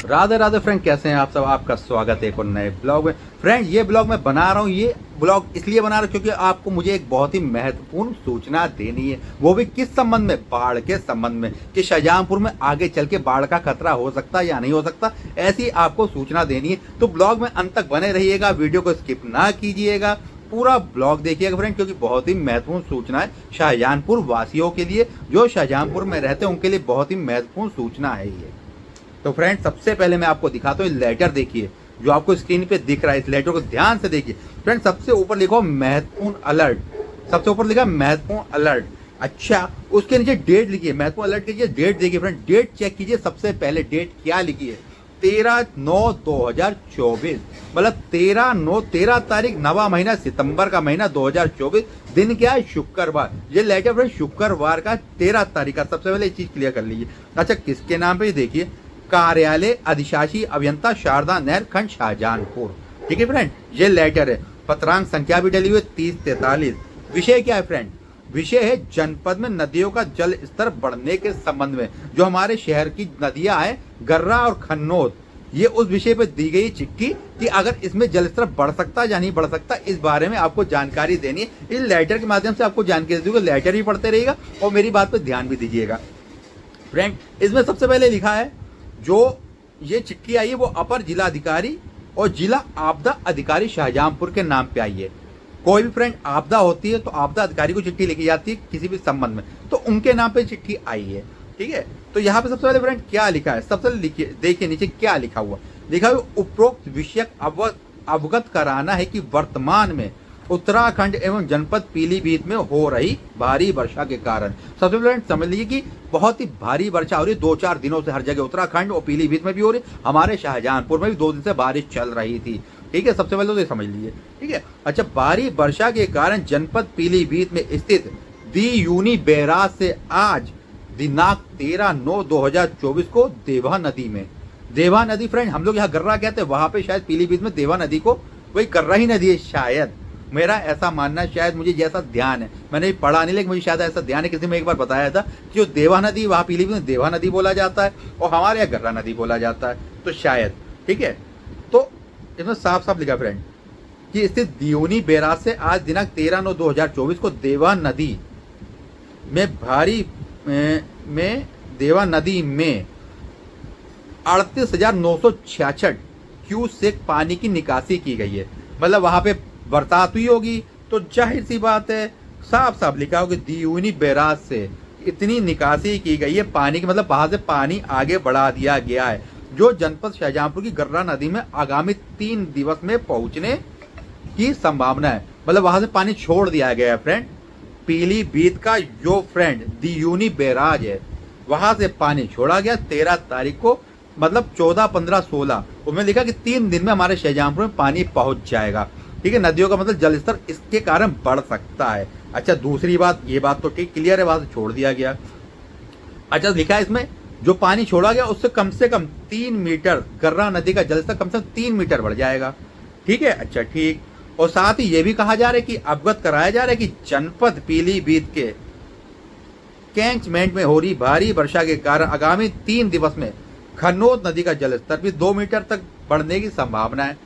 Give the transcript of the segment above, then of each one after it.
Radhe Radhe friend, कैसे हैं आप सब। आपका स्वागत है एक और नए ब्लॉग में। फ्रेंड, ये ब्लॉग मैं बना रहा हूँ, ये ब्लॉग इसलिए बना रहा हूँ क्योंकि आपको मुझे एक बहुत ही महत्वपूर्ण सूचना देनी है। वो भी किस संबंध में? बाढ़ के संबंध में, कि शाहजहांपुर में आगे चल के बाढ़ का खतरा हो सकता है या नहीं हो सकता, ऐसी आपको सूचना देनी है। तो ब्लॉग में अंत तक बने रहिएगा, वीडियो को स्किप ना कीजिएगा, पूरा ब्लॉग देखिएगा फ्रेंड, क्योंकि बहुत ही महत्वपूर्ण सूचना है शाहजहांपुर वासियों के लिए। जो शाहजहांपुर में रहते हैं उनके लिए बहुत ही महत्वपूर्ण सूचना है ये। तो फ्रेंड, सबसे पहले मैं आपको दिखाता हूँ लेटर। देखिए जो आपको स्क्रीन पे दिख रहा है, इस लेटर को ध्यान से देखिए फ्रेंड। सबसे ऊपर लिखो महत्वपूर्ण अलर्ट, सबसे ऊपर लिखा महत्वपूर्ण अलर्ट। अच्छा, उसके नीचे डेट लिखिए, महत्वपूर्ण अलर्ट कीजिए, डेट देखिए फ्रेंड, डेट चेक कीजिए। सबसे पहले डेट क्या लिखी है? 13/9/2024, मतलब 13 तारीख, नवा महीना, सितंबर का महीना 2024। दिन क्या है? शुक्रवार। ये लेटर फ्रेंड शुक्रवार का 13 तारीख का। सबसे पहले ये चीज क्लियर कर लीजिए। अच्छा, किसके नाम पे? देखिए, कार्यालय अधिशासी अभियंता शारदा नहर खंड शाहजहांपुर। ठीक है फ्रेंड, ये लेटर है। पत्रांक संख्या भी डली हुई 3043। विषय क्या है फ्रेंड? विषय है जनपद में नदियों का जल स्तर बढ़ने के संबंध में। जो हमारे शहर की नदियां हैं गर्रा और खन्नौद, ये उस विषय पे दी गई चिट्ठी कि अगर इसमें जल स्तर बढ़ सकता है या नहीं बढ़ सकता, इस बारे में आपको जानकारी देनी है। इस लेटर के माध्यम से आपको जानकारी दूंगा। लेटर भी पढ़ते रहिएगा और मेरी बात पर ध्यान भी दीजिएगा फ्रेंड। इसमें सबसे पहले लिखा है, जो ये चिट्ठी आई है वो अपर जिलाधिकारी और जिला आपदा अधिकारी शाहजहांपुर के नाम पे आई है। कोई भी फ्रेंड आपदा होती है तो आपदा अधिकारी को चिट्ठी लिखी जाती है किसी भी संबंध में, तो उनके नाम पे चिट्ठी आई है। ठीक है, तो यहाँ पे सबसे पहले फ्रेंड क्या लिखा है? सबसे पहले लिखिए, देखिए नीचे क्या लिखा हुआ। लिखा हुआ उपरोक्त विषय अवगत कराना है कि वर्तमान में उत्तराखंड एवं जनपद पीलीभीत में हो रही भारी वर्षा के कारण। सबसे पहले समझ लीजिए कि बहुत ही भारी वर्षा हो रही है 2-4 दिनों से हर जगह, उत्तराखंड और पीलीभीत में भी हो रही, हमारे शाहजहांपुर में भी 2 दिन से बारिश चल रही थी। ठीक है, सबसे पहले तो ये समझ लीजिए। ठीक है, अच्छा, भारी वर्षा के कारण जनपद पीलीभीत में स्थित दियूनी बैराज से आज दिनांक 13/9/2024 को देवा नदी में, देवा नदी फ्रेंड हम लोग यहाँ गर्रा कहते हैं, वहां पे शायद पीलीभीत में देवा नदी को वही गर्रा ही नदी है शायद, मेरा ऐसा मानना है। शायद मुझे जैसा ध्यान है, मैंने पढ़ा नहीं लेकिन मुझे शायद ऐसा ध्यान है, किसी में एक बार बताया था कि जो देवा नदी वहाँ पीलीभीत में देवा नदी बोला जाता है और हमारे यहाँ गर्रा नदी बोला जाता है, तो शायद। ठीक है, तो इसमें साफ साफ लिखा फ्रेंड कि स्थित दियोनी बैराज से आज दिनांक 13/9/2024 को देवा नदी में 38,966 क्यूसेक पानी की निकासी की गई है। मतलब वहां पे बरसात हुई होगी तो जाहिर सी बात है, साफ साफ लिखा होगा दियूनी बैराज से इतनी निकासी की गई है पानी की, मतलब वहां से पानी आगे बढ़ा दिया गया है, जो जनपद शाहजहांपुर की गर्रा नदी में आगामी 3 दिवस में पहुंचने की संभावना है। मतलब वहां से पानी छोड़ दिया गया है फ्रेंड। पीलीभीत का जो फ्रेंड दियूनी बैराज है वहां से पानी छोड़ा गया 13 तारीख को, मतलब 14, 15, 16 उसमें लिखा कि 3 दिन में हमारे शाहजहांपुर में पानी पहुंच जाएगा। ठीक है, नदियों का मतलब जलस्तर इसके कारण बढ़ सकता है। अच्छा, दूसरी बात, ये बात तो ठीक क्लियर है, वहां से छोड़ दिया गया। अच्छा, लिखा है इसमें जो पानी छोड़ा गया उससे कम 3 मीटर गर्रा नदी का जलस्तर कम से कम 3 मीटर बढ़ जाएगा। ठीक है, अच्छा ठीक। और साथ ही ये भी कहा जा रहा है कि अवगत कराया जा रहा है कि जनपद पीलीभीत के कैंचमेंट में हो रही भारी वर्षा के कारण आगामी 3 दिवस में खन्नौद नदी का जलस्तर भी 2 मीटर तक बढ़ने की संभावना है।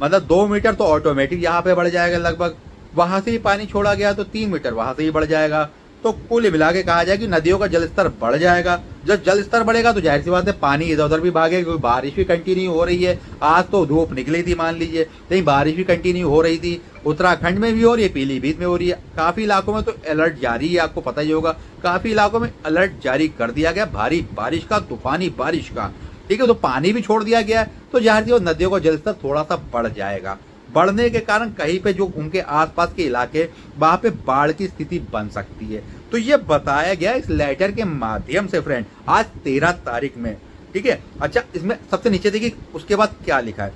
मतलब 2 मीटर तो ऑटोमेटिक यहाँ पे बढ़ जाएगा लगभग, वहां से ही पानी छोड़ा गया तो 3 मीटर वहां से ही बढ़ जाएगा। तो कुल मिला के कहा जाए कि नदियों का जलस्तर बढ़ जाएगा। जब जलस्तर बढ़ेगा तो जाहिर सी बात है पानी इधर उधर भी भागेगा, क्योंकि बारिश भी कंटिन्यू हो रही है। आज तो धूप निकली थी मान लीजिए, लेकिन बारिश भी कंटिन्यू हो रही थी। उत्तराखंड में भी हो रही है, पीलीभीत में हो रही है, काफी इलाकों में तो अलर्ट जारी है, आपको पता ही होगा। काफी इलाकों में अलर्ट जारी कर दिया गया भारी बारिश का, तूफानी बारिश का। ठीक है, तो पानी भी छोड़ दिया गया है, तो जाहिर सी नदियों का जलस्तर थोड़ा सा बढ़ जाएगा। बढ़ने के कारण कहीं पे जो उनके आसपास के इलाके वहां पे बाढ़ की स्थिति बन सकती है। तो ये बताया गया इस लेटर के माध्यम से फ्रेंड आज 13 तारीख में। ठीक है, अच्छा, इसमें सबसे नीचे देखिए उसके बाद क्या लिखा है।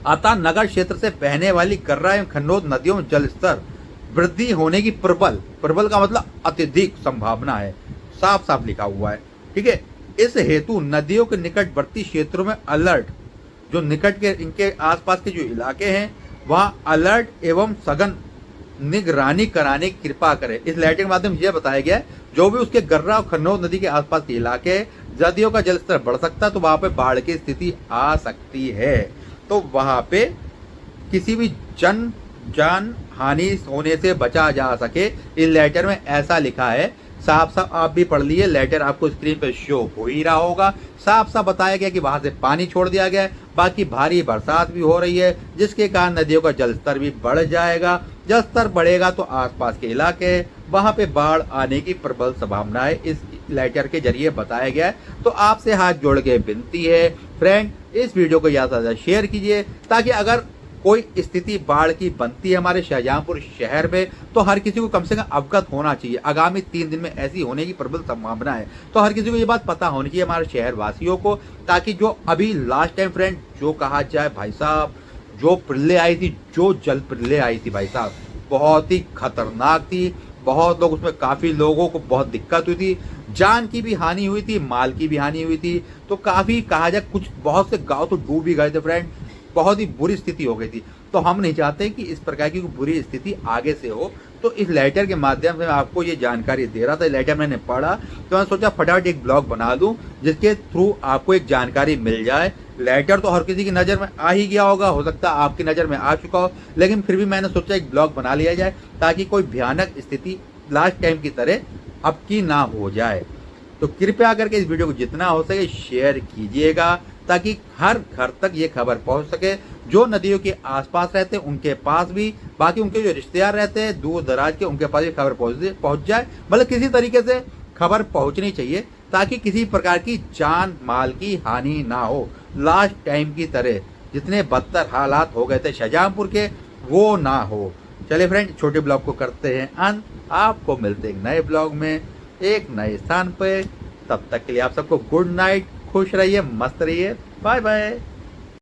अतः नगर क्षेत्र से बहने वाली गर्रा एवं खन्नौद नदियों में जलस्तर वृद्धि होने की प्रबल का मतलब अत्यधिक संभावना है, साफ साफ लिखा हुआ है। ठीक है, इस हेतु नदियों के निकटवर्ती क्षेत्रों में अलर्ट, जो निकट के इनके आसपास के जो इलाके हैं वहां अलर्ट एवं सघन निगरानी कराने की कृपा करें। इस लेटर के माध्यम से यह बताया गया है जो भी उसके गर्रा और खन्नौद नदी के आसपास के इलाके हैं नदियों का जलस्तर बढ़ सकता है, तो वहां पे बाढ़ की स्थिति आ सकती है। तो वहां पे किसी भी जान हानि होने से बचा जा सके, इस लेटर में ऐसा लिखा है। साफ साफ आप भी पढ़ लिए, लेटर आपको स्क्रीन पर शो हो ही रहा होगा। साफ साफ बताया गया कि वहां से पानी छोड़ दिया गया है। बाकी भारी बरसात भी हो रही है, जिसके कारण नदियों का जलस्तर भी बढ़ जाएगा। जलस्तर बढ़ेगा तो आसपास के इलाके वहां पे बाढ़ आने की प्रबल संभावना है, इस लेटर के जरिए बताया गया है। तो आपसे हाथ जोड़ के विनती है फ्रेंड, इस वीडियो को ज्यादा से ज्यादा शेयर कीजिए, ताकि अगर कोई स्थिति बाढ़ की बनती है हमारे शाहजहांपुर शहर में, तो हर किसी को कम से कम अवगत होना चाहिए। आगामी 3 दिन में ऐसी होने की प्रबल संभावना है, तो हर किसी को ये बात पता होनी चाहिए हमारे शहर वासियों को, ताकि जो अभी लास्ट टाइम फ्रेंड जो कहा जाए भाई साहब, जो प्रलय आई थी, जो जल प्रलय आई थी भाई साहब, बहुत ही खतरनाक थी। बहुत लोग उसमें, काफी लोगों को बहुत दिक्कत हुई थी, जान की भी हानि हुई थी, माल की भी हानि हुई थी। तो काफी कहा जाए कुछ बहुत से गांव तो डूब भी गए थे फ्रेंड, बहुत ही बुरी स्थिति हो गई थी। तो हम नहीं चाहते कि इस प्रकार की बुरी स्थिति आगे से हो। तो इस लेटर के माध्यम से मैं आपको ये जानकारी दे रहा था। लेटर मैंने पढ़ा तो मैंने सोचा फटाफट एक ब्लॉग बना दूं, जिसके थ्रू आपको एक जानकारी मिल जाए। लेटर तो हर किसी की नज़र में आ ही गया होगा, हो सकता है आपकी नज़र में आ चुका हो, लेकिन फिर भी मैंने सोचा एक ब्लॉग बना लिया जाए, ताकि कोई भयानक स्थिति लास्ट टाइम की तरह अब की ना हो जाए। तो कृपया करके इस वीडियो को जितना हो सके शेयर कीजिएगा, ताकि हर घर तक ये खबर पहुंच सके। जो नदियों के आसपास रहते हैं उनके पास भी, बाकी उनके जो रिश्तेदार रहते हैं दूर दराज के, उनके पास ये खबर पहुंच जाए। मतलब किसी तरीके से खबर पहुंचनी चाहिए, ताकि किसी प्रकार की जान माल की हानि ना हो। लास्ट टाइम की तरह जितने बदतर हालात हो गए थे शाहजहांपुर के, वो ना हो। चलिए फ्रेंड, छोटे ब्लॉग को करते हैं अंत। आपको मिलते हैं एक नए ब्लॉग में, एक नए स्थान पे। तब तक के लिए आप सबको गुड नाइट, खुश रहिए, मस्त रहिए, बाय बाय।